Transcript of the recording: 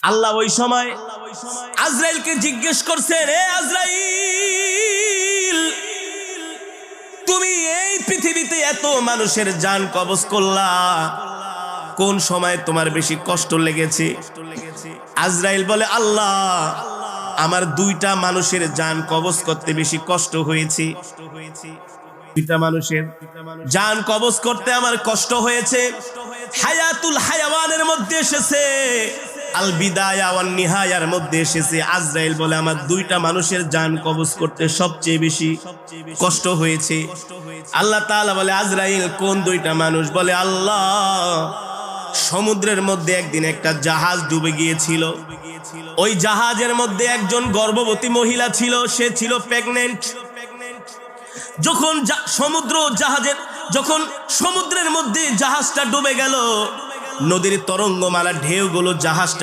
আল্লাহ ওই সময় আজরাইলকে জিজ্ঞেস করছে, রে আজরাইল, তুমি এই পৃথিবীতে এত মানুষের জান কবজ করলা, কোন সময় তোমার বেশি কষ্ট লেগেছে? আজরাইল বলে, আল্লাহ, আমার দুইটা মানুষের জান কবজ করতে বেশি কষ্ট হয়েছে। দুইটা মানুষের জান কবজ করতে আমার কষ্ট হয়েছে। হায়াতুল হায়াওয়ানের মধ্যে এসেছে, আল বিদায়া ওয়ান নিহায়ার মধ্যে এসেছে। আজরাইল বলে, আমার দুইটা মানুষের জান কবজ করতে সবচেয়ে বেশি কষ্ট হয়েছে। আল্লাহ তাআলা বলে, আজরাইল, কোন দুইটা মানুষ? বলে, আল্লাহ, সমুদ্রের মধ্যে একদিন একটা জাহাজ ডুবে গিয়েছিল। ওই জাহাজের মধ্যে একজন গর্ভবতী মহিলা ছিল, সে ছিল প্রেগন্যান্ট। যখন সমুদ্রের মধ্যে জাহাজটা ডুবে গেল, নদীর তরঙ্গমালা ঢেউগুলো জাহাজটা